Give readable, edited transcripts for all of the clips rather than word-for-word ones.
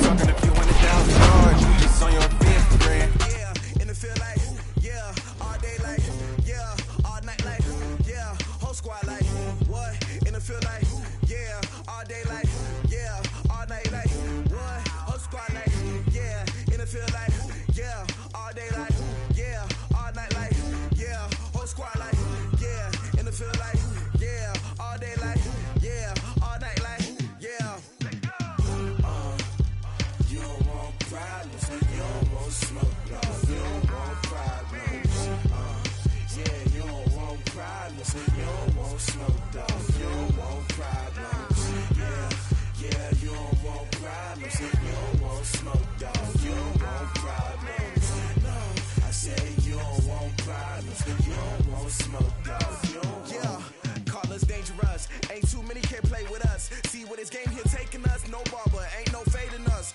talking a few $100,000. It's on your Instagram. Yeah, and it feel like, yeah, all day like, yeah, all night like, yeah, whole squad like, what? And it feel like, yeah, all day like, yeah, all night like, what? Whole squad like, yeah, and it feel like, yeah, all day like, yeah, all night like, yeah, whole squad like, yeah, and it feel like, yeah, all day like, yeah, all night like, yeah. You don't want problems, you don't want smoke, dog. You don't want problems. Yeah, you don't want problems, you don't want smoke, dog. You don't want problems. Yeah, you don't want problems, you don't want smoke, dog. You don't want problems. No, I said you don't want problems, you don't want smoke, dog. You don't want. Yeah, call us dangerous. Ain't too many can play with us. See where this game here taking us. No barber, ain't no fading us.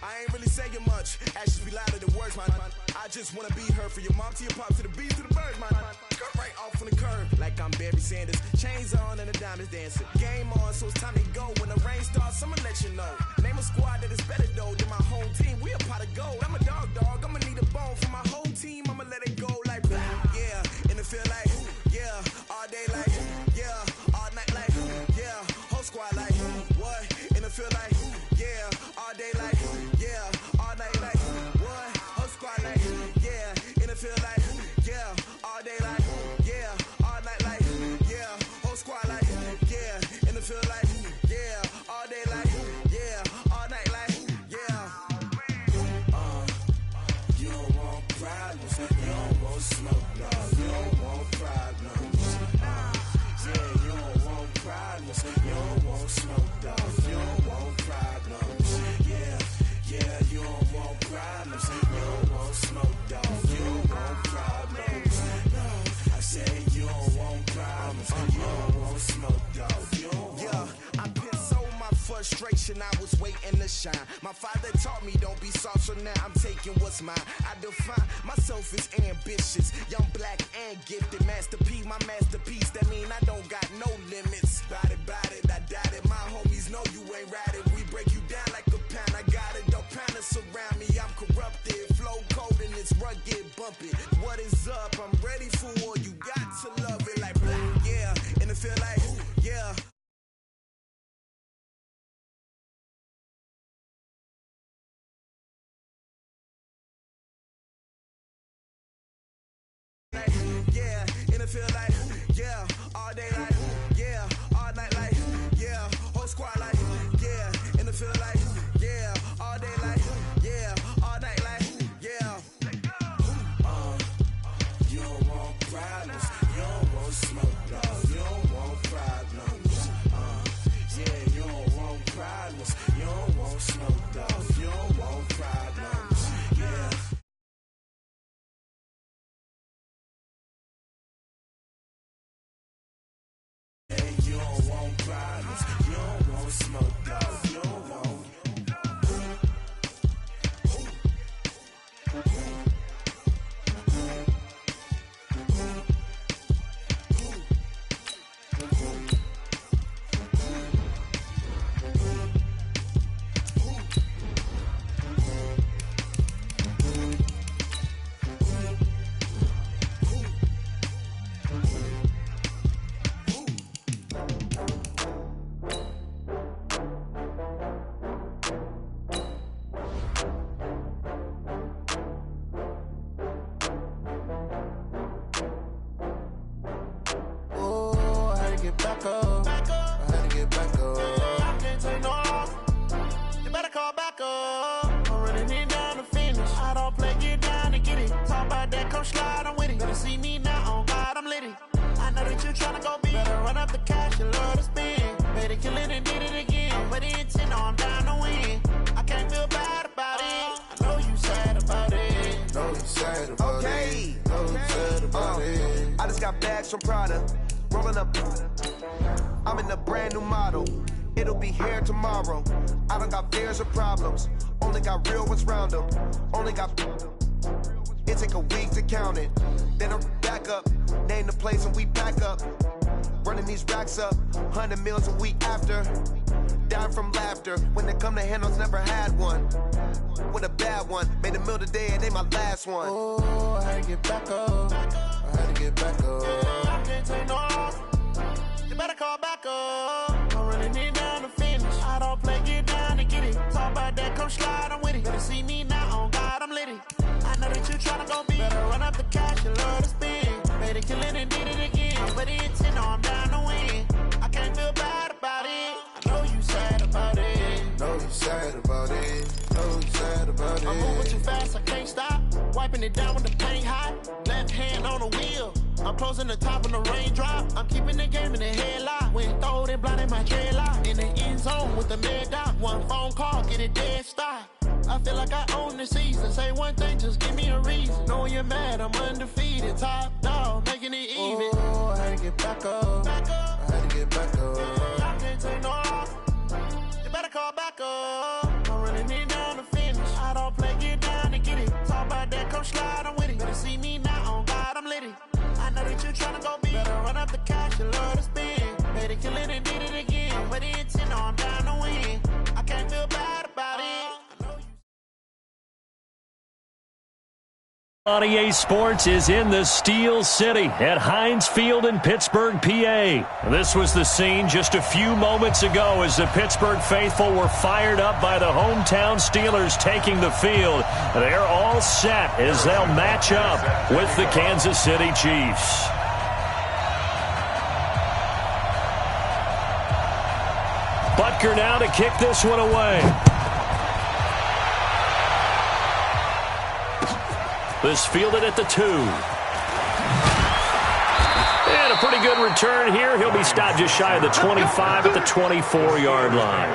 I ain't really saying much. Actions be louder than words, man. I just wanna be heard from your mom to your pop to the beat to the birds, man. Cut right off on the curb, like I'm Barry Sanders. Chains on and the diamonds dancing. Game on, so it's time to go. When the rain starts, I'ma let you know. Name a squad that is better though than my home team. We a pot of gold. I'm a dog. I'ma need a bone for my whole team. I'ma let it go like blah. Yeah, and it feel like yeah, all day like yeah, all night like yeah, whole squad like what? And it feel like yeah, all day like yeah, all night like what? Whole squad like yeah, and it feel like yeah, all day like yeah, all night like yeah, whole squad like yeah, and it feel like yeah, all day like yeah, all night like yeah. You don't want problems, you don't want smoke, dog. You don't want problems. Yeah, you don't want problems, you don't want smoke, dog. You don't want problems. Yeah, you don't want problems, you don't want smoke, dog. You don't want problems. No, I said you don't want problems, you don't want smoke, dog. You don't want. Yeah, I put so my frustration, I was waiting to shine. My father taught me don't be soft, so now I'm taking what's mine. I define myself as ambitious, young, black, and gifted. Master P, my masterpiece, that mean I don't got no limits. Bout it, I doubt it. My homies know you ain't ratted. We break you down like a pound. I got it, don't panic surround me. I'm corrupted, flow cold and it's rugged, bumpy. What is up? I'm ready for war. You got to love it like black, yeah, and it feel like yeah. Yeah, and it feel like, yeah, all day like, yeah, all night like, yeah, whole squad like, yeah, and it feel like, yeah, all day like, yeah, all night like, yeah. You don't want problems, you don't want smoke, dog. You don't want problems. Yeah, you don't want problems, you don't want smoke, dog. You don't want problems. Yeah. You don't want problems, you don't want smoke, dog. You don't want. Back up. I had to get back up. I can't take no loss. You better call back up. I'm running it down to finish. I don't play, get down to get it. Talk about that, come slide, I'm with it. Better see me now, on God, I'm lit it. I know that you tryna go big. Better run up the cash, you love to spend. Better kill it and did it again. I'm with the intent, no, I'm down to win. I can't feel bad about it. I know you sad about it. Know you sad about it. Know you sad about it. I just got bags from Prada. Rolling up, I'm in a brand new model. It'll be here tomorrow. I don't got fears or problems. Only got real ones round them. Only got. It take a week to count it. Then I'm back up. Name the place and we back up. Running these racks up. 100 meals a week after. shot from laughter. When it come to handles, never had one. With a bad one, made a meal today and they my last one. Oh, I had to get back up. I had to get back up. I can't take no loss. You better call back up. I'm running it down to finish. I don't play, get down to get it. Talk about that, come slide, I'm with it. Better see me now, on God, I'm litty. I know that you tryna go big. Better run up the cash, you love to spend. Made it, kill it, and did it again. But the intent, no, I'm down to win. I can't feel bad about it. I know you sad about it. Know you sad about it. Know you sad about it. I'm moving too fast, I can't stop. Wiping it down with the paint hot. Left hand on the wheel. I'm closing the top of the raindrop. I'm keeping the game in the headlock. When throwed and blinded my dreadlock. In the end zone with the mad dot. One phone call, get it dead stop. I feel like I own the season. Say one thing, just give me a reason. Knowing you're mad, I'm undefeated. Top dog, making it even. Oh, I had to get back up. I had to get back up. I can't take no loss. You better call back up. I'm running it down to finish. I don't play, get down to get it. Talk about that, come slide, I'm with it. Better see me now, on God, I'm litty. I know that you're tryna go big. Better run up the cash, you love to spend. Made it, kill it, and did it again. But the intent, no, I'm down to win. I can't feel bad about it. EA Sports is in the Steel City at Heinz Field in Pittsburgh, PA. This was the scene just a few moments ago as the Pittsburgh faithful were fired up by the hometown Steelers taking the field. They're all set as they'll match up with the Kansas City Chiefs. Butker now to kick this one away. This fielded at the 2. And a pretty good return here. He'll be stopped just shy of the 25 at the 24-yard line.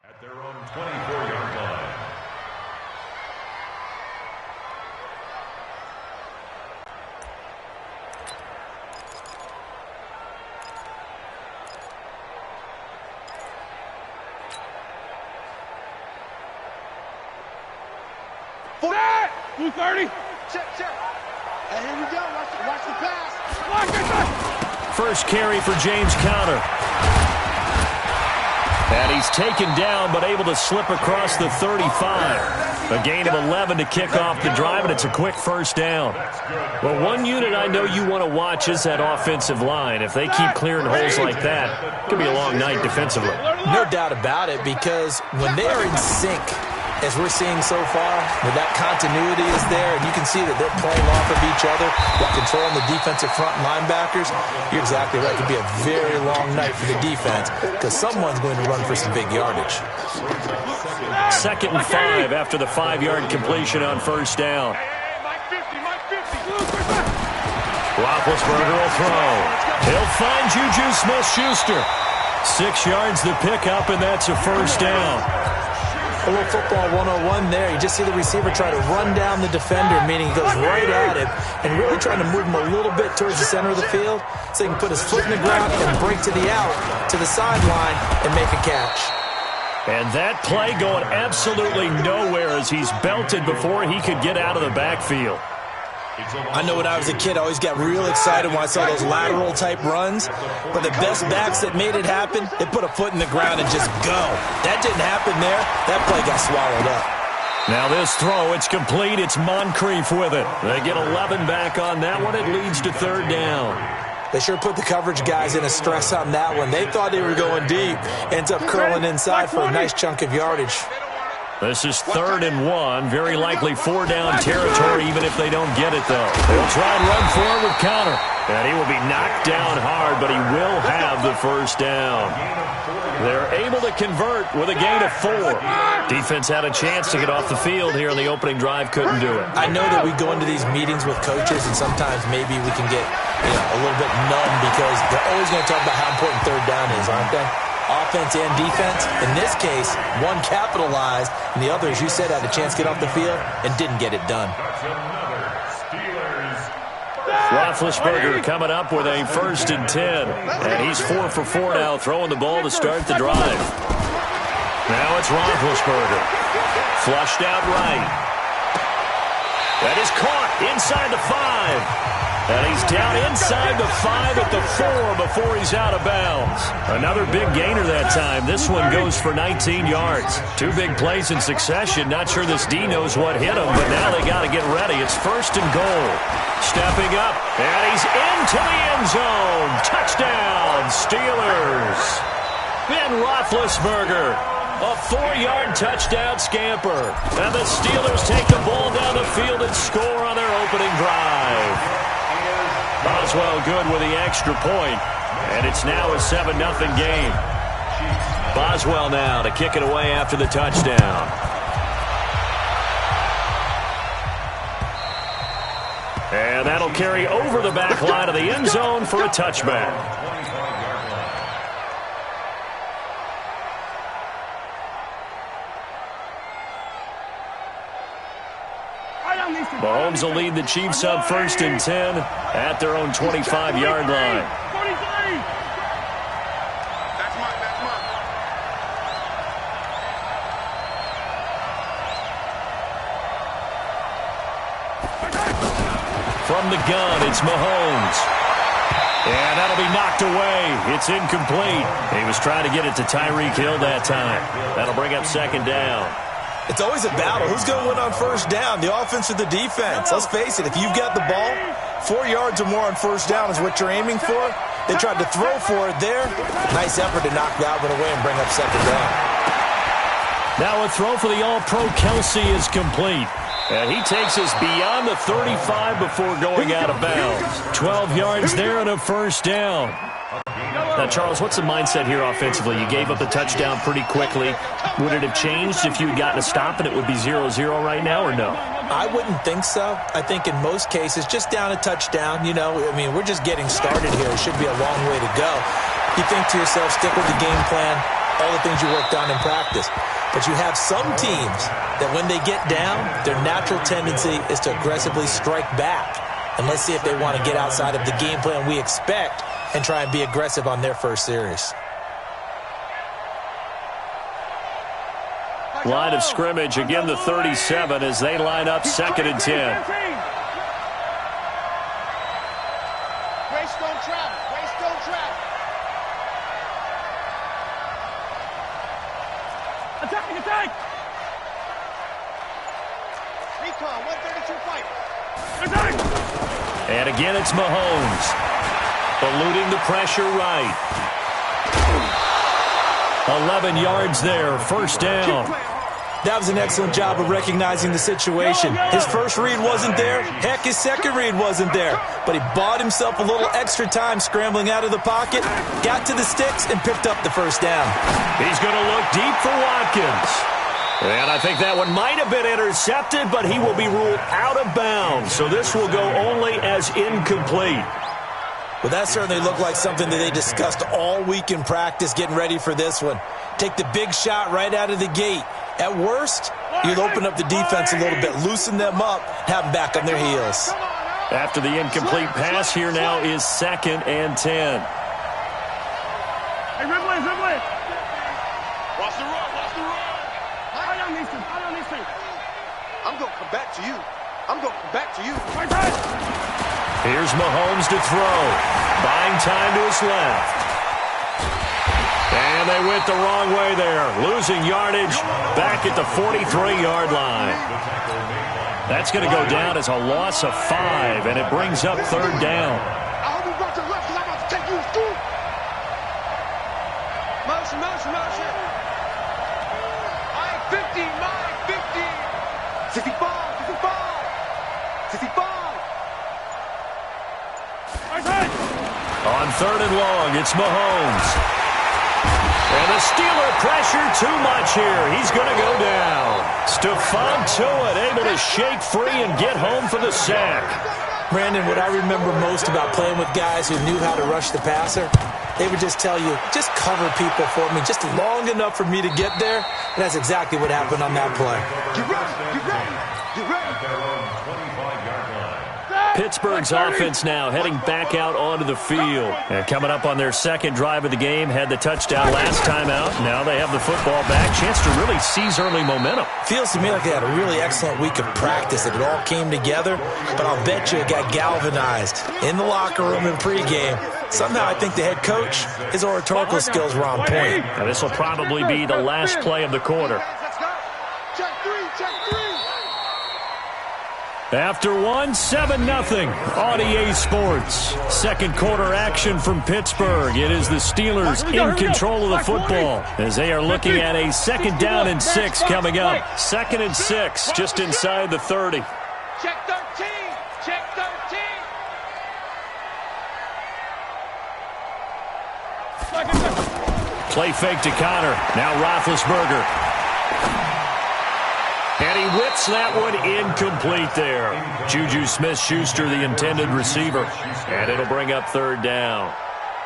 At their own 24-yard line. Set! 230. Check. And here we go. Watch the pass. First carry for James Conner. And he's taken down, but able to slip across the 35. A gain of 11 to kick off the drive, and it's a quick first down. Well, one unit I know you want to watch is that offensive line. If they keep clearing holes like that, it could be a long night defensively. No doubt about it, because when they are in sync, as we're seeing so far, where that continuity is there, and you can see that they're playing off of each other while controlling the defensive front linebackers, you're exactly right. It could be a very long night for the defense because someone's going to run for some big yardage. 2nd and 5 after the 5-yard completion on first down. Roethlisberger will throw. He'll find Juju Smith-Schuster. 6 yards the pickup, and that's a first down. A little football 101 there. You just see the receiver try to run down the defender, meaning he goes right at him and really trying to move him a little bit towards the center of the field so he can put his foot in the ground and break to the out, to the sideline, and make a catch. And that play going absolutely nowhere as he's belted before he could get out of the backfield. I know when I was a kid, I always got real excited when I saw those lateral-type runs. But the best backs that made it happen, they put a foot in the ground and just go. That didn't happen there. That play got swallowed up. Now this throw, it's complete. It's Moncrief with it. They get 11 back on that one. It leads to third down. They sure put the coverage guys in a stress on that one. They thought they were going deep. Ends up curling inside for a nice chunk of yardage. This is 3rd and 1. Very likely 4-down territory, even if they don't get it, though. They'll try and run forward with Connor. And he will be knocked down hard, but he will have the first down. They're able to convert with a gain of 4. Defense had a chance to get off the field here on the opening drive. Couldn't do it. I know that we go into these meetings with coaches, and sometimes maybe we can get a little bit numb because they're always going to talk about how important third down is, aren't they? Offense and defense. In this case, one capitalized, and the other, as you said, had a chance to get off the field and didn't get it done. Roethlisberger coming up with a 1st and 10. And he's 4 for 4 now, throwing the ball to start the drive. Now it's Roethlisberger. Flushed out right. That is caught inside the 5. And he's down inside the 5 at the 4 before he's out of bounds. Another big gainer that time. This one goes for 19 yards. 2 big plays in succession. Not sure this D knows what hit him, but now they got to get ready. It's 1st and goal. Stepping up, and he's into the end zone. Touchdown, Steelers. Ben Roethlisberger. A 4-yard touchdown scamper. And the Steelers take the ball down the field and score on their opening drive. Boswell good with the extra point, and it's now a 7-0 game. Boswell now to kick it away after the touchdown. And that'll carry over the back line of the end zone for a touchback. Mahomes will lead the Chiefs up 1st and 10 at their own 25-yard line. From the gun, it's Mahomes. And that'll be knocked away. It's incomplete. He was trying to get it to Tyreek Hill that time. That'll bring up 2nd down. It's always a battle. Who's going to win on 1st down, the offense or the defense? Let's face it, if you've got the ball, 4 yards or more on 1st down is what you're aiming for. They tried to throw for it there. Nice effort to knock that one away and bring up 2nd down. Now a throw for the All-Pro Kelsey is complete. And he takes us beyond the 35 before going out of bounds. 12 yards there and a 1st down. Now, Charles, what's the mindset here offensively? You gave up the touchdown pretty quickly. Would it have changed if you had gotten a stop and it would be 0-0 right now, or no? I wouldn't think so. I think in most cases, just down a touchdown, we're just getting started here. It should be a long way to go. You think to yourself, stick with the game plan, all the things you worked on in practice. But you have some teams that when they get down, their natural tendency is to aggressively strike back. And let's see if they want to get outside of the game plan we expect and try and be aggressive on their first series. Line of scrimmage, again the 37 as they line up 2nd and 10. Grace don't travel. Grace don't travel. Attack, attack! Recon, 132 fight. Attack! And again it's Mahomes. Eluding the pressure right. 11 yards there, 1st down. That was an excellent job of recognizing the situation. His first read wasn't there. Heck, his second read wasn't there. But he bought himself a little extra time scrambling out of the pocket, got to the sticks, and picked up the 1st down. He's going to look deep for Watkins. And I think that one might have been intercepted, but he will be ruled out of bounds. So this will go only as incomplete. Well, that certainly looked like something that they discussed all week in practice getting ready for this one. Take the big shot right out of the gate. At worst, you'll open up the defense a little bit, loosen them up, have them back on their heels. After the incomplete pass, here now is 2nd and 10. Hey, Ridley, Ridley. Watch the run, watch the run. I don't need to. I'm going to come back to you. I'm going back to you. Here's Mahomes to throw. Buying time to his left. And they went the wrong way there. Losing yardage back at the 43-yard line. That's going to go down as a loss of 5, and it brings up third down. I hope you brought your left because I'm about to take you to school. Motion. My 50. 65. On third and long, it's Mahomes. And the Steeler pressure too much here. He's going to go down. Stephon Tuitt able to shake free and get home for the sack. Brandon, what I remember most about playing with guys who knew how to rush the passer, they would just tell you, just cover people for me, just long enough for me to get there. And that's exactly what happened on that play. Get ready. Pittsburgh's offense now heading back out onto the field. And coming up on their second drive of the game, had the touchdown last time out. Now they have the football back. Chance to really seize early momentum. Feels to me like they had a really excellent week of practice. It all came together, but I'll bet you it got galvanized in the locker room in pregame. Somehow I think the head coach, his oratorical skills were on point. Now this will probably be the last play of the quarter. Check three. After 7-0 on EA Sports. Second quarter action from Pittsburgh. It is the Steelers in control of the football as they are looking at a 2nd down and 6 coming up. 2nd and 6 just inside the 30. Check 13. Play fake to Connor. Now Roethlisberger. And he whips that one incomplete there. Juju Smith-Schuster, the intended receiver. And it'll bring up third down.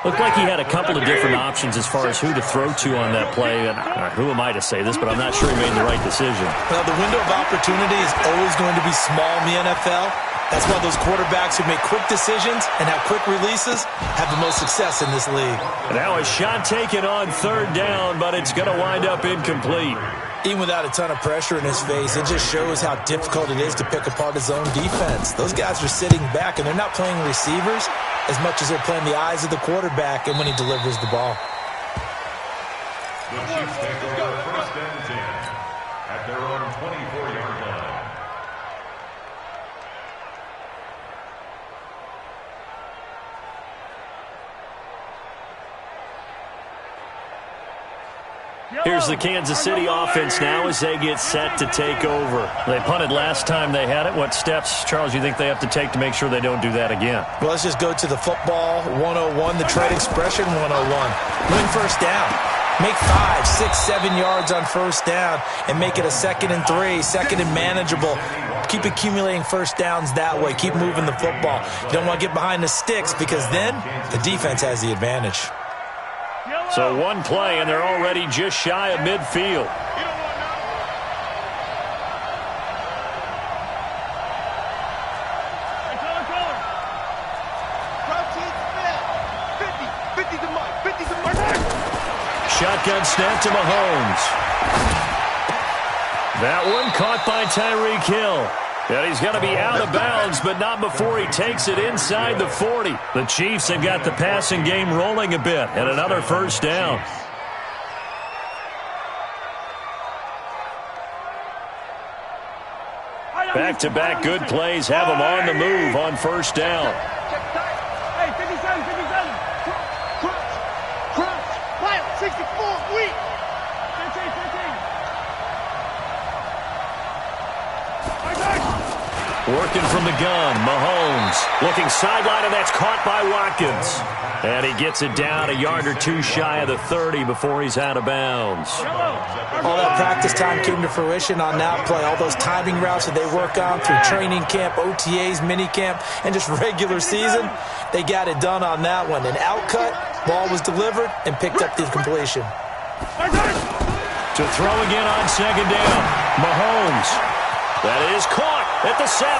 Looked like he had a couple of different options as far as who to throw to on that play. And who am I to say this, but I'm not sure he made the right decision. Well, the window of opportunity is always going to be small in the NFL. That's why those quarterbacks who make quick decisions and have quick releases have the most success in this league. Now a shot taken on third down, but it's going to wind up incomplete. Even without a ton of pressure in his face, it just shows how difficult it is to pick apart his own defense. Those guys are sitting back, and they're not playing receivers as much as they're playing the eyes of the quarterback and when he delivers the ball. The Chiefs take over 1st and 10 at their own 24-yard line. Here's the Kansas City offense now as they get set to take over. They punted last time they had it. What steps, Charles, you think they have to take to make sure they don't do that again? Well, let's just go to the football 101, the trade expression 101. Win first down. Make 5, 6, 7 yards on first down and make it a 2nd and 3, 2nd and manageable. Keep accumulating first downs that way. Keep moving the football. You don't want to get behind the sticks because then the defense has the advantage. So one play, and they're already just shy of midfield. Shotgun snap to Mahomes. That one caught by Tyreek Hill. And he's going to be out of bounds, but not before he takes it inside the 40. The Chiefs have got the passing game rolling a bit, and another first down. Back-to-back good plays have them on the move on first down. Hey, 57. Crunch. Wild, 64, weak. 15. Working from the gun, Mahomes looking sideline, and that's caught by Watkins. And he gets it down a yard or two shy of the 30 before he's out of bounds. All that practice time came to fruition on that play. All those timing routes that they work on through training camp, OTAs, minicamp, and just regular season, they got it done on that one. An outcut, ball was delivered, and picked up the completion. To throw again on second down, Mahomes. That is caught at the 7.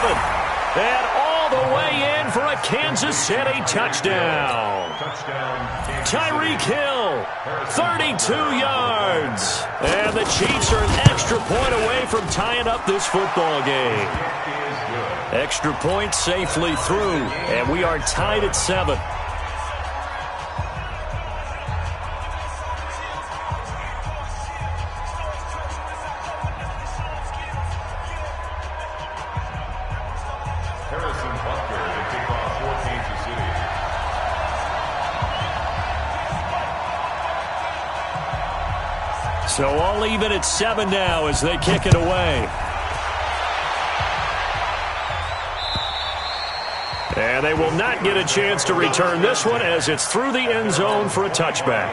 And all the way in for a Kansas City touchdown. Tyreek Hill, 32 yards. And the Chiefs are an extra point away from tying up this football game. Extra point safely through, and we are tied at 7. So all even at 7 now as they kick it away. And they will not get a chance to return this one as it's through the end zone for a touchback.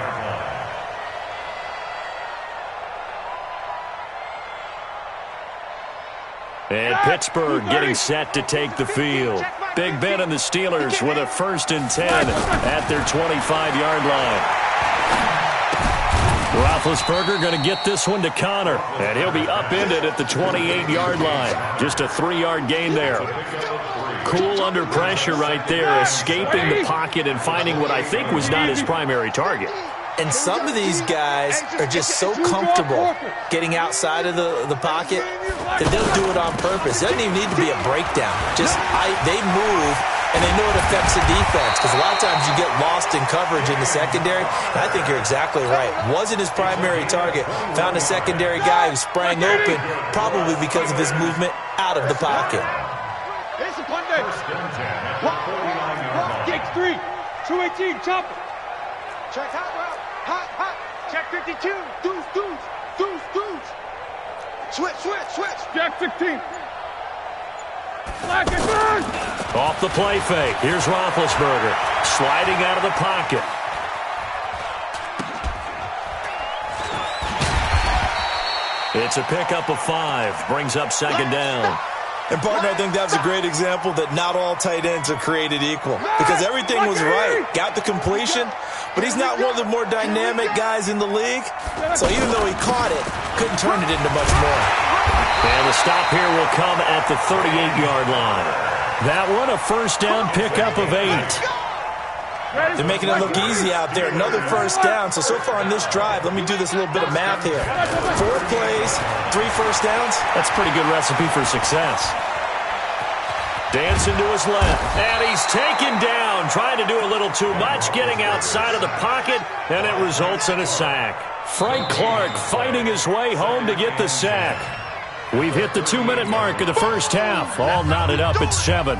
And Pittsburgh getting set to take the field. Big Ben and the Steelers with a 1st and 10 at their 25-yard line. Roethlisberger going to get this one to Connor, and he'll be upended at the 28-yard line. Just a 3-yard gain there. Cool under pressure right there, escaping the pocket and finding what I think was not his primary target. And some of these guys are just so comfortable getting outside of the pocket that they'll do it on purpose. It doesn't even need to be a breakdown. They move, and they know it affects the defense, because a lot of times you get lost in coverage in the secondary. And I think you're exactly right. Wasn't his primary target. Found a secondary guy who sprang open, probably because of his movement out of the pocket. It's a punt day. Take 3. 218, chop it. Check hot route. Hot. Check 52. Deuce. Switch. Check 16. Black and burn. Off the play fake. Here's Roethlisberger sliding out of the pocket. It's a pickup of 5. Brings up 2nd down. And, partner, I think that's a great example that not all tight ends are created equal, because everything was right. Got the completion, but he's not one of the more dynamic guys in the league. So even though he caught it, couldn't turn it into much more. And the stop here will come at the 38-yard line. That one, a 1st down pickup of 8. They're making it look easy out there. Another 1st down. So far on this drive, let me do this little bit of math here. 4 plays, 3 1st downs. That's a pretty good recipe for success. Dancing to his left, and he's taken down. Trying to do a little too much, getting outside of the pocket, and it results in a sack. Frank Clark fighting his way home to get the sack. We've hit the 2-minute mark of the first half. All knotted up at 7.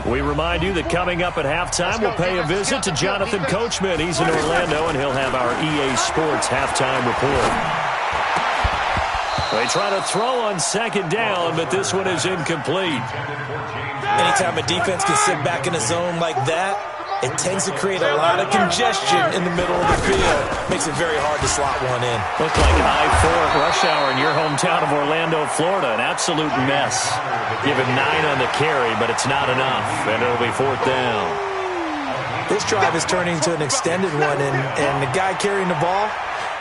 We remind you that coming up at halftime, we'll pay a visit to Jonathan Coachman. He's in Orlando, and he'll have our EA Sports halftime report. They try to throw on 2nd down, but this one is incomplete. Anytime a defense can sit back in a zone like that, it tends to create a lot of congestion in the middle of the field. Makes it very hard to slot one in. Looked like I-4 at rush hour in your hometown of Orlando, Florida. An absolute mess. Given 9 on the carry, but it's not enough, and it'll be 4th down. This drive is turning into an extended one, and the guy carrying the ball,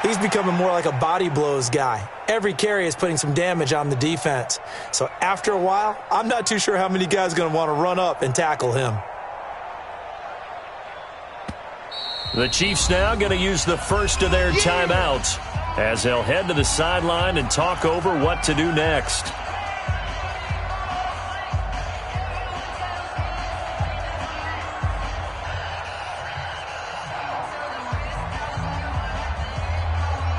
he's becoming more like a body blows guy. Every carry is putting some damage on the defense. So after a while, I'm not too sure how many guys are going to want to run up and tackle him. The Chiefs now going to use the first of their timeouts as they'll head to the sideline and talk over what to do next.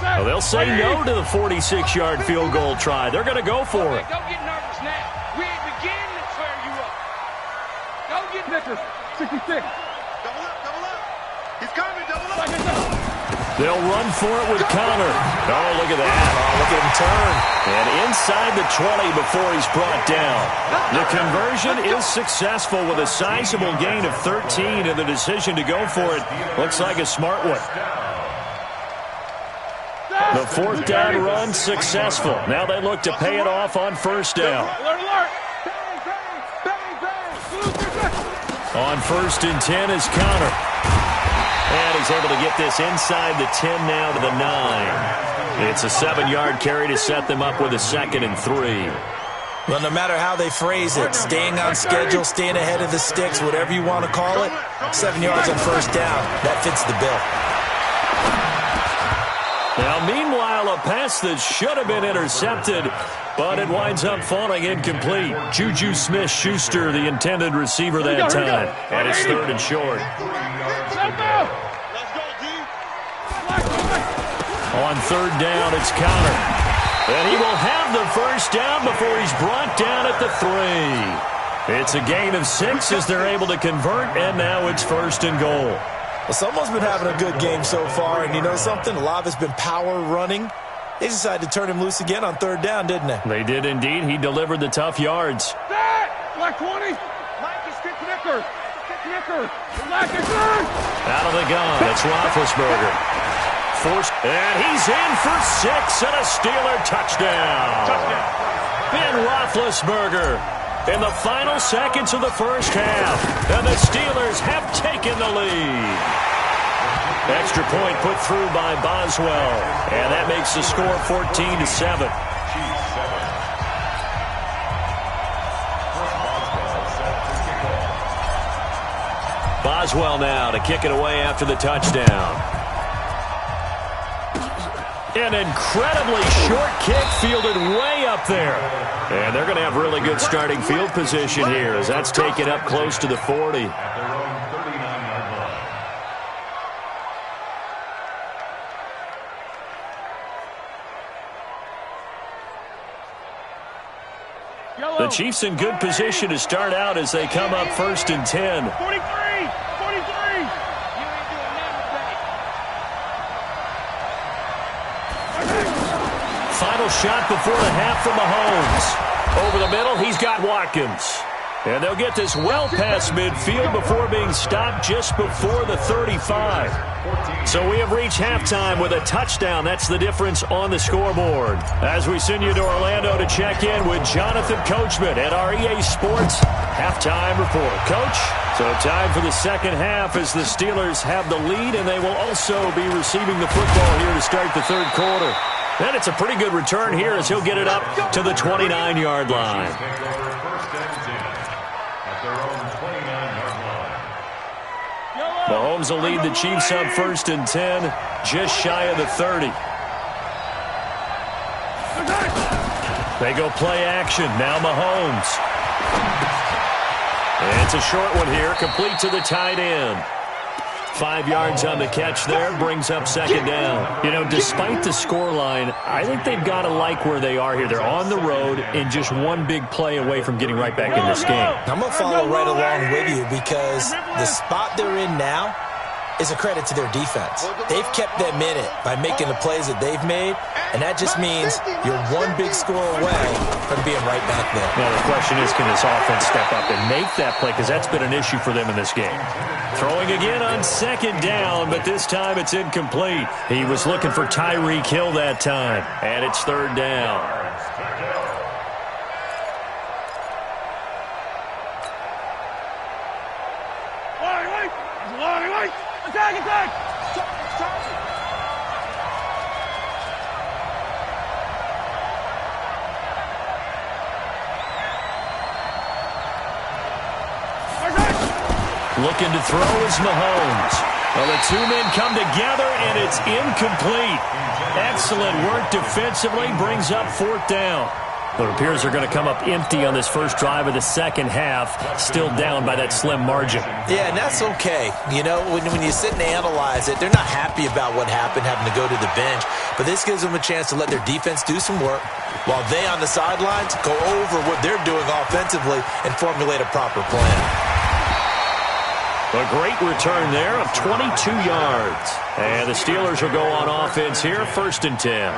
Well, they'll say no to the 46-yard field goal try. They're going to go for it. Don't get nervous now. We ain't beginning to tear you up. Don't get nervous. 66. Double up. He's coming, double up. They'll run for it with Connor. Oh, look at that. Oh, look at him turn. And inside the 20 before he's brought down. The conversion is successful with a sizable gain of 13, and the decision to go for it looks like a smart one. The 4th down run successful. Now they look to pay it off on 1st down. On 1st and 10 is Connor. And he's able to get this inside the 10 now to the 9. It's a 7-yard carry to set them up with a 2nd and 3. Well, no matter how they phrase it, staying on schedule, staying ahead of the sticks, whatever you want to call it, 7 yards on first down, that fits the bill. Now, meanwhile, a pass that should have been intercepted, but it winds up falling incomplete. Juju Smith-Schuster, the intended receiver that time. And it's 3rd and short. On 3rd down, it's Connor. And he will have the first down before he's brought down at the 3. It's a gain of 6 as they're able to convert, and now it's 1st and goal. Well, someone's been having a good game so far, and you know something? A lot of it's been power running. They decided to turn him loose again on 3rd down, didn't they? They did indeed. He delivered the tough yards. Black 20. Mike is kicker. Out of the gun, it's Roethlisberger. And he's in for 6 and a Steeler touchdown. Ben Roethlisberger in the final seconds of the first half. And the Steelers have taken the lead. Extra point put through by Boswell. And that makes the score 14-7. Boswell now to kick it away after the touchdown. An incredibly short kick fielded way up there. And they're going to have really good starting field position here as that's taken up close to the 40. The Chiefs in good position to start out as they come up 1st and 10. 43. Final shot before the half from Mahomes. Over the middle, he's got Watkins. And they'll get this well past midfield before being stopped just before the 35. So we have reached halftime with a touchdown. That's the difference on the scoreboard. As we send you to Orlando to check in with Jonathan Coachman at our EA Sports halftime report. Coach, so time for the second half as the Steelers have the lead, and they will also be receiving the football here to start the 3rd quarter. And it's a pretty good return here as he'll get it up to the 29-yard line. Mahomes will lead the Chiefs up 1st and 10, just shy of the 30. They go play action. Now Mahomes. And it's a short one here, complete to the tight end. 5 yards on the catch there, brings up 2nd down. You know, despite the scoreline, I think they've got to like where they are here. They're on the road and just one big play away from getting right back in this game. I'm going to follow right along with you because the spot they're in now is a credit to their defense. They've kept them in it by making the plays that they've made, and that just means you're one big score away from being right back there. Now, the question is, can this offense step up and make that play? Because that's been an issue for them in this game. Throwing again on 2nd down, but this time it's incomplete. He was looking for Tyreek Hill that time, and it's 3rd down. Attack! Looking to throw is Mahomes. Well, the 2 men come together, and it's incomplete. Excellent work defensively, brings up 4th down. But it appears they're going to come up empty on this first drive of the second half, still down by that slim margin. Yeah, and that's okay. You know, when you sit and analyze it, they're not happy about what happened, having to go to the bench. But this gives them a chance to let their defense do some work while they on the sidelines go over what they're doing offensively and formulate a proper plan. A great return there of 22 yards. And the Steelers will go on offense here, 1st and 10.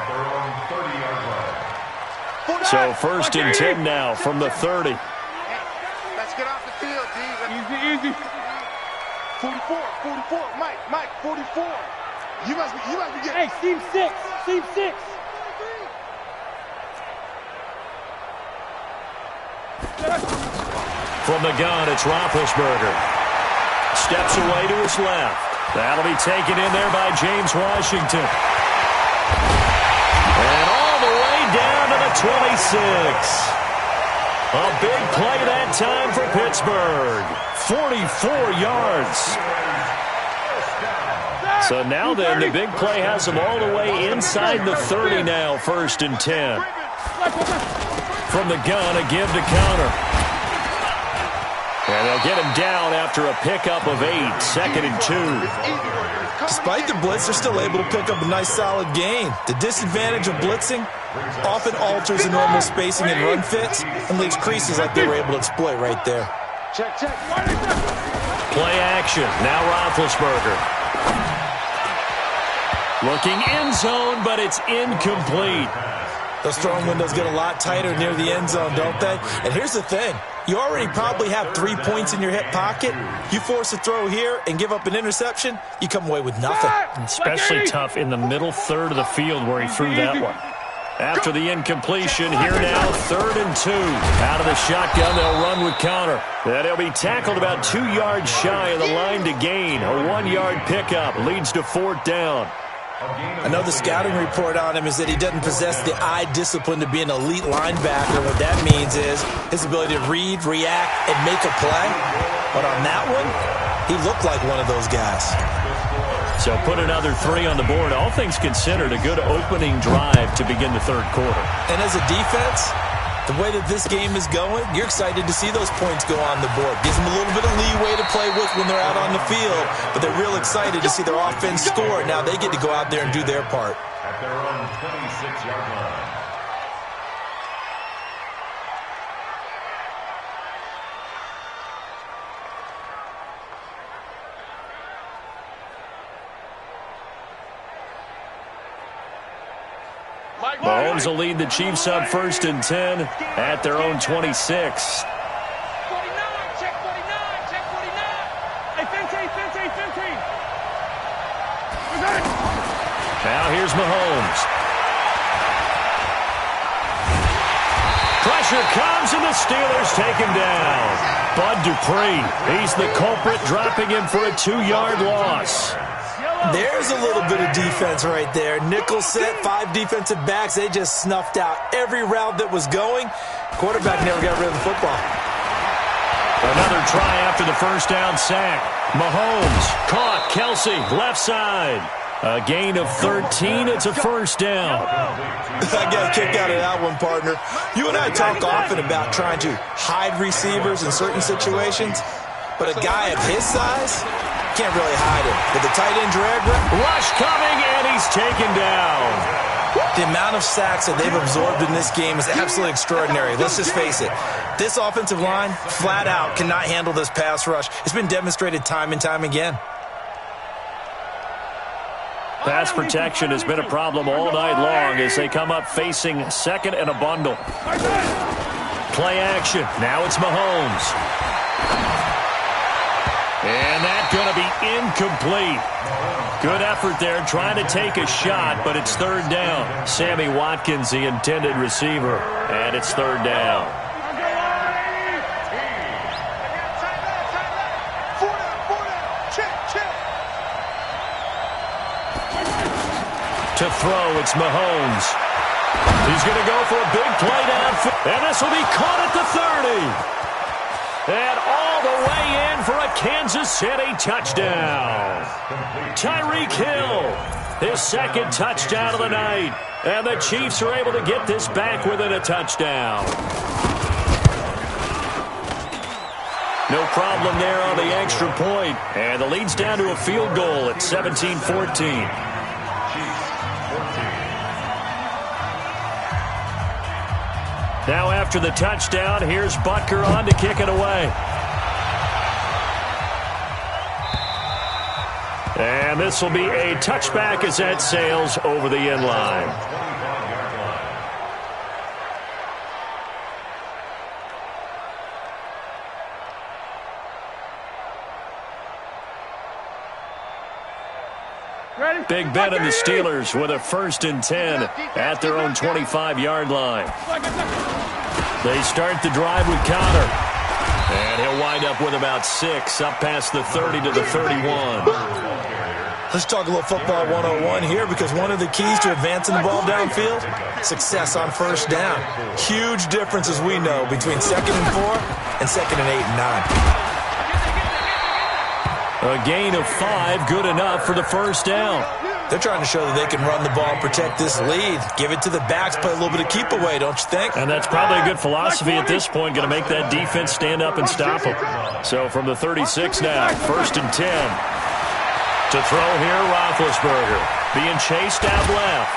So 1st and 10 now from the 30. Let's get off the field, D. Easy. 44, Mike, 44. You must be getting. Hey, seam 6. From the gun, it's Roethlisberger. Steps away to his left. That'll be taken in there by James Washington. 26. A big play that time for Pittsburgh. 44 yards. So now then, the big play has them all the way inside the 30 now, 1st and 10. From the gun, a give to counter. And they'll get him down after a pickup of 8, 2nd and 2. Despite the blitz, they're still able to pick up a nice solid gain. The disadvantage of blitzing often alters the normal spacing and run fits and leaves creases like they were able to exploit right there. Check. Play action. Now Roethlisberger. Looking end zone, but it's incomplete. Those throwing windows get a lot tighter near the end zone, don't they? And here's the thing. You already probably have 3 points in your hip pocket. You force a throw here and give up an interception, you come away with nothing. Especially tough in the middle third of the field where he threw that one. After the incompletion, here now, 3rd and 2. Out of the shotgun, they'll run with counter. And he'll be tackled about 2 yards shy of the line to gain. A 1-yard pickup leads to 4th down. I know the scouting report on him is that he doesn't possess the eye discipline to be an elite linebacker. What that means is his ability to read, react, and make a play. But on that one, he looked like one of those guys. So put another 3 on the board. All things considered, a good opening drive to begin the 3rd quarter. And as a defense, the way that this game is going, you're excited to see those points go on the board. Gives them a little bit of leeway to play with when they're out on the field, but they're real excited to see their offense score. Now they get to go out there and do their part. At their own 26-yard line. Mahomes will lead the Chiefs up 1st and 10 at their own 26. 49, check 49, check 49. Hey, 15. Now here's Mahomes. Pressure comes and the Steelers take him down. Bud Dupree, he's the culprit, dropping him for a 2-yard loss. There's a little bit of defense right there. Nickel set, 5 defensive backs. They just snuffed out every route that was going. Quarterback never got rid of the football. Another try after the 1st down sack. Mahomes caught. Kelsey, left side. A gain of 13. It's a 1st down. I got a kick out of that one, partner. You and I talk often about trying to hide receivers in certain situations, but a guy of his size can't really hide him. With the tight end drag run, rush coming, and he's taken down. The amount of sacks that they've absorbed in this game is absolutely extraordinary. Let's just face it. This offensive line, flat out, cannot handle this pass rush. It's been demonstrated time and time again. Pass protection has been a problem all night long as they come up facing 2nd and a bundle. Play action. Now it's Mahomes. And that's going to be incomplete. Good effort there trying to take a shot, but it's 3rd down. Sammy Watkins, the intended receiver, and it's 3rd down. To throw, it's Mahomes. He's going to go for a big play downfield, and this will be caught at the 30. And all the way in for a Kansas City touchdown. Tyreek Hill, his 2nd touchdown of the night. And the Chiefs are able to get this back within a touchdown. No problem there on the extra point. And the lead's down to a field goal at 17-14. Now after the touchdown, here's Butker on to kick it away. And this will be a touchback as that sails over the end line. Big Ben and the Steelers with a 1st and 10 at their own 25-yard line. They start the drive with Connor. And he'll wind up with about 6 up past the 30 to the 31. Let's talk a little football 101 here, because one of the keys to advancing the ball downfield, success on first down. Huge difference, as we know, between 2nd and 4 and 2nd and 8 and 9. A gain of 5, good enough for the first down. They're trying to show that they can run the ball and protect this lead. Give it to the backs, play a little bit of keep away, don't you think? And that's probably a good philosophy at this point, going to make that defense stand up and stop them. So from the 36 now, 1st and 10. To throw here, Roethlisberger. Being chased out left.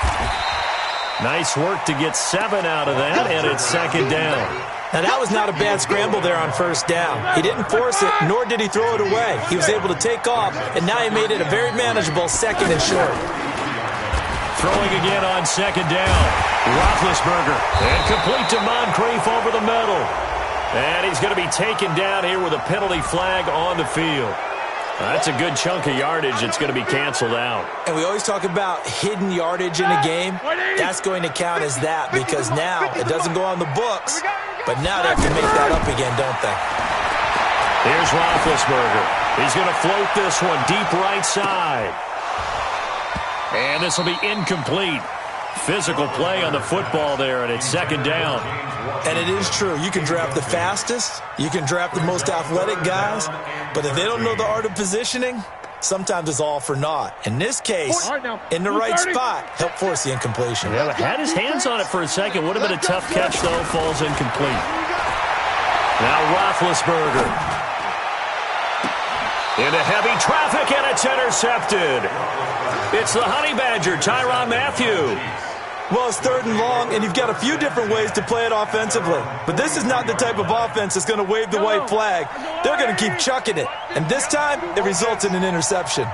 Nice work to get 7 out of that, and it's 2nd down. Now, that was not a bad scramble there on first down. He didn't force it, nor did he throw it away. He was able to take off, and now he made it a very manageable 2nd and short. Throwing again on 2nd down. Roethlisberger. And complete to Moncrief over the middle. And he's going to be taken down here with a penalty flag on the field. That's a good chunk of yardage that's going to be canceled out. And we always talk about hidden yardage in a game. That's going to count as that, because now it doesn't go on the books, but now they have to make that up again, don't they? Here's Roethlisberger. He's going to float this one deep right side. And this will be incomplete. Physical play on the football there, and it's 2nd down. And it is true. You can draft the fastest. You can draft the most athletic guys. But if they don't know the art of positioning, sometimes it's all for naught. In this case, in the right spot, help force the incompletion. Yeah, had his hands on it for a second. Would have been a tough catch, though. Falls incomplete. Now Roethlisberger. Into heavy traffic, and it's intercepted. It's the Honey Badger, Tyrann Mathieu. Well, it's 3rd and long, and you've got a few different ways to play it offensively. But this is not the type of offense that's going to wave the white flag. They're going to keep chucking it. And this time, it results in an interception.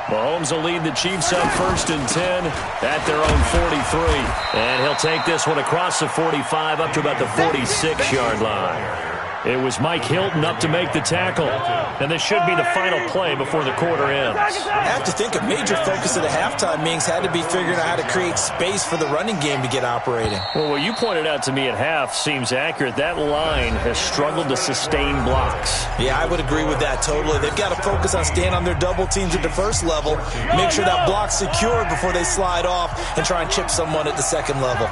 Mahomes will lead the Chiefs on 1st and 10 at their own 43. And he'll take this one across the 45 up to about the 46-yard line. It was Mike Hilton up to make the tackle. And this should be the final play before the quarter ends. I have to think a major focus of the halftime meetings had to be figuring out how to create space for the running game to get operating. Well, what you pointed out to me at half seems accurate. That line has struggled to sustain blocks. Yeah, I would agree with that totally. They've got to focus on staying on their double teams at the first level, make sure that block's secured before they slide off and try and chip someone at the second level.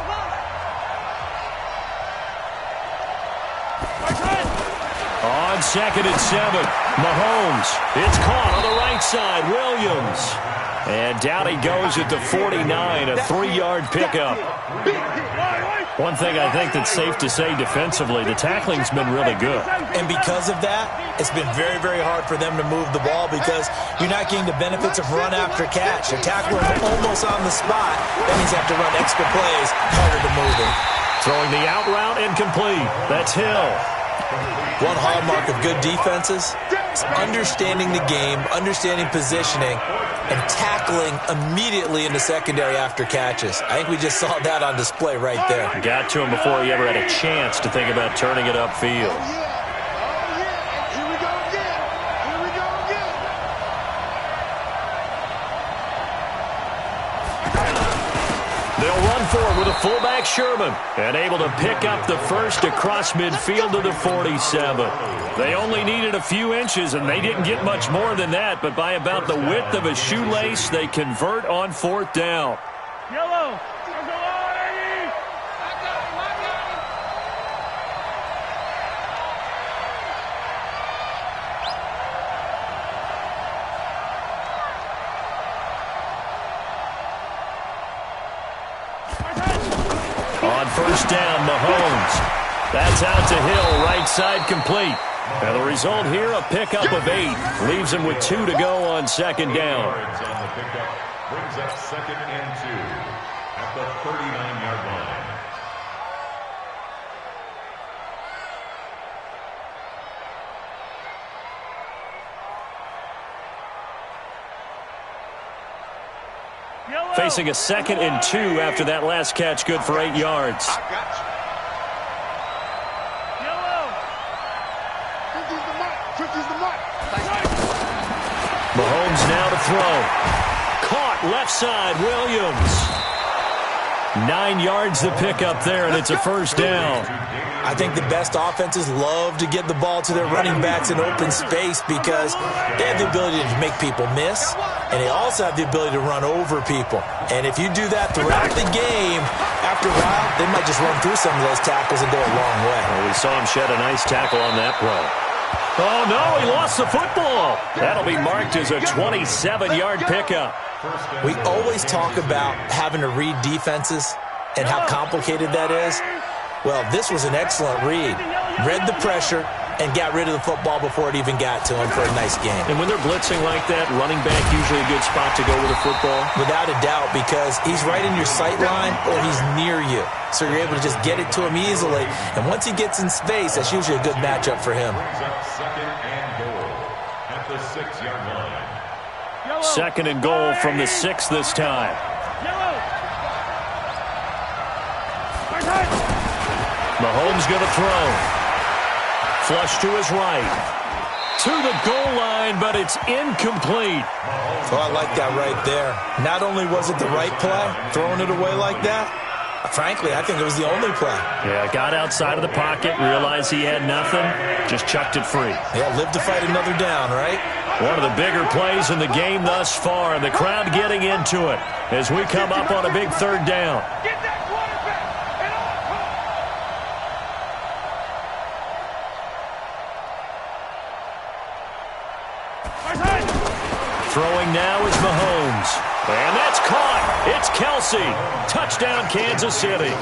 On 2nd and 7, Mahomes. It's caught on the right side. Williams. And down he goes at the 49, a 3-yard pickup. One thing I think that's safe to say defensively, the tackling's been really good. And because of that, it's been very, very hard for them to move the ball because you're not getting the benefits of run after catch. They're tackling almost on the spot. That means you have to run extra plays, harder to move it. Throwing the out route incomplete. That's Hill. One hallmark of good defenses is understanding the game, understanding positioning, and tackling immediately in the secondary after catches. I think we just saw that on display right there. Got to him before he ever had a chance to think about turning it upfield. They'll run forward with a fullback Sherman and able to pick up the first across midfield to the 47. They only needed a few inches, and they didn't get much more than that, but by about the width of a shoelace, they convert on 4th down. Yellow. On 1st down, Mahomes. That's out to Hill, right side complete. And the result here, a pickup of 8. Leaves him with 2 to go on 2nd down. Brings up 2nd and 2 at the 39-yard line. Facing a 2nd and 2 after that last catch, good for 8 yards. Mahomes now to throw. Caught left side, Williams. 9 yards to pick up there, and it's a first down. I think the best offenses love to get the ball to their running backs in open space because they have the ability to make people miss, and they also have the ability to run over people. And if you do that throughout the game, after a while, they might just run through some of those tackles and go a long way. Well, we saw him shed a nice tackle on that play. Oh, no, he lost the football. That'll be marked as a 27-yard pickup. We always talk about having to read defenses and how complicated that is. Well, this was an excellent read. Read the pressure and got rid of the football before it even got to him for a nice game. And when they're blitzing like that, running back usually a good spot to go with a football? Without a doubt, because he's right in your sight line or he's near you. So you're able to just get it to him easily. And once he gets in space, that's usually a good matchup for him. Second and goal at the 6-yard line. Second and goal from the 6 this time. Mahomes going to throw. Flush to his right. To the goal line, but it's incomplete. Oh, I like that right there. Not only was it the right play, throwing it away like that, frankly, I think it was the only play. Yeah, got outside of the pocket, realized he had nothing, just chucked it free. Yeah, live to fight another down, right? One of the bigger plays in the game thus far, and the crowd getting into it as we come up on a big third down. Throwing now is Mahomes. And that's caught. It's Kelsey. Touchdown, Kansas City.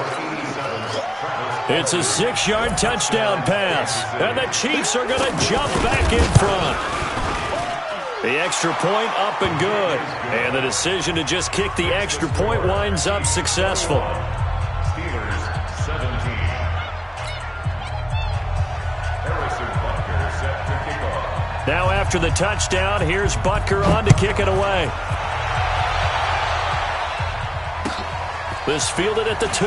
It's a 6-yard touchdown pass. And the Chiefs are going to jump back in front. The extra point up and good. And the decision to just kick the extra point winds up successful. Steelers 17. Harrison Butker set to kick off. Now after the touchdown, here's Butker on to kick it away. This fielded at the 2.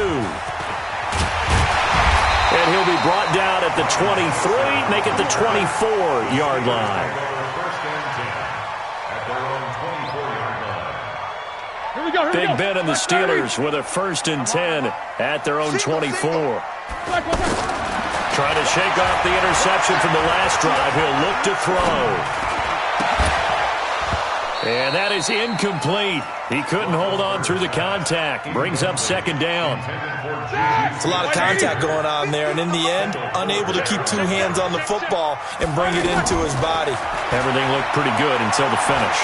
And he'll be brought down at the 23, make it the 24-yard line. First and 10 at their own 24-yard line. Big Ben and the Steelers with a 1st and 10 at their own 24. Trying to shake off the interception from the last drive. He'll look to throw. And that is incomplete. He couldn't hold on through the contact. Brings up 2nd down. It's a lot of contact going on there, and in the end, unable to keep 2 hands on the football and bring it into his body. Everything looked pretty good until the finish.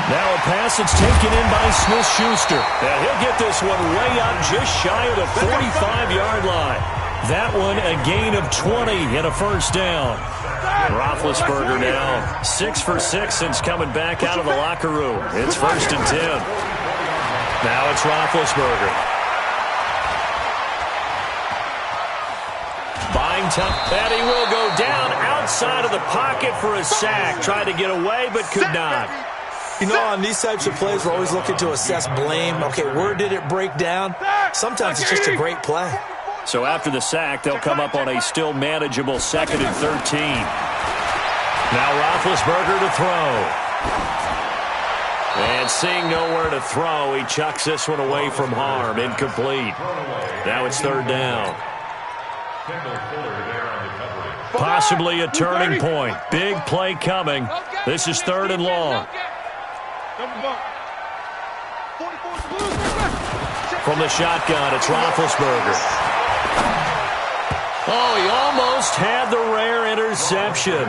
Now a pass that's taken in by Smith-Schuster. And he'll get this one way up just shy of the 45-yard line. That one a gain of 20 and a first down. Roethlisberger now 6 for 6 since coming back out of the locker room. It's 1st and 10. Now it's Roethlisberger. Buying time. And he will go down outside of the pocket for a sack. Tried to get away but could not. You know, on these types of plays, we're always looking to assess blame. Okay, where did it break down? Sometimes it's just a great play. So after the sack, they'll come up on a still manageable 2nd and 13. Now Roethlisberger to throw. And seeing nowhere to throw, he chucks this one away from harm. Incomplete. Now it's 3rd down. Possibly a turning point. Big play coming. This is 3rd and long. From the shotgun, it's Roethlisberger. Oh, he almost had the rare interception.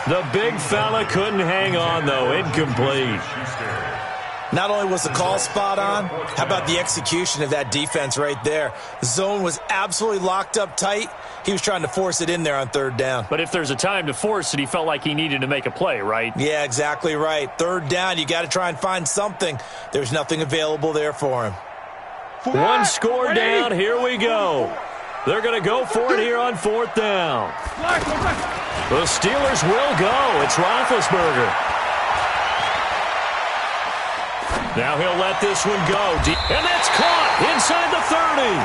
The big fella couldn't hang on, though. Incomplete. Not only was the call spot on, how about the execution of that defense right there? The zone was absolutely locked up tight. He was trying to force it in there on 3rd down. But if there's a time to force it, he felt like he needed to make a play, right? Yeah, exactly right. 3rd down, you got to try and find something. There's nothing available there for him. One score down. Here we go. They're going to go for it here on 4th down. The Steelers will go. It's Roethlisberger. Now he'll let this one go. And that's caught inside the 30.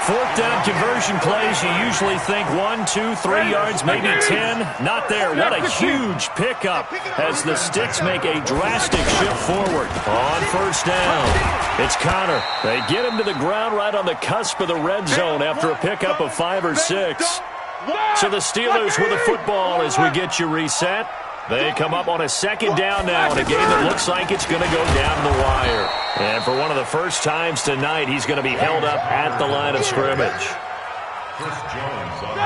Fourth down conversion plays, you usually think 1, 2, 3 yards, maybe 10. Not there. What a huge pickup as the Sticks make a drastic shift forward on first down. It's Connor. They get him to the ground right on the cusp of the red zone after a pickup of 5 or 6. So the Steelers with the football as we get you reset. They come up on a second down now in a game that looks like it's going to go down the wire. And for one of the first times tonight, he's going to be held up at the line of scrimmage.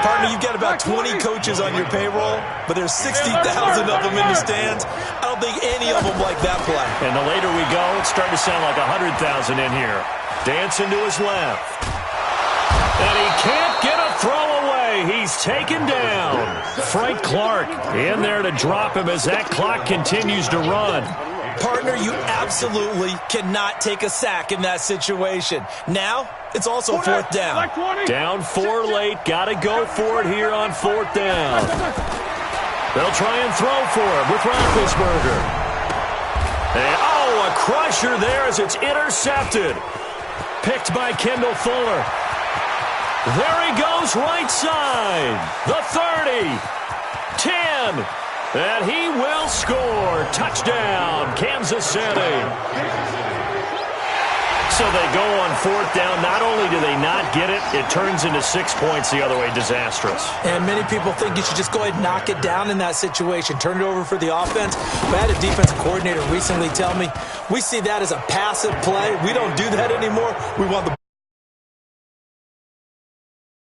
Partner, you've got about 20 coaches on your payroll, but there's 60,000 of them in the stands. I don't think any of them like that play. And the later we go, it's starting to sound like 100,000 in here. Dancing to his left. And he can't get a throw away. He's taken down. Frank Clark in there to drop him as that clock continues to run. Partner, you absolutely cannot take a sack in that situation. Now, it's also fourth down. Down 4 late. Got to go for it here on fourth down. They'll try and throw for him with Roethlisberger. And, a crusher there as it's intercepted. Picked by Kendall Fuller. There he goes, right side. The 30. 10. And he will score. Touchdown, Kansas City. So they go on fourth down. Not only do they not get it, it turns into 6 points the other way. Disastrous. And many people think you should just go ahead and knock it down in that situation. Turn it over for the offense. But I had a defensive coordinator recently tell me, we see that as a passive play. We don't do that anymore. We want the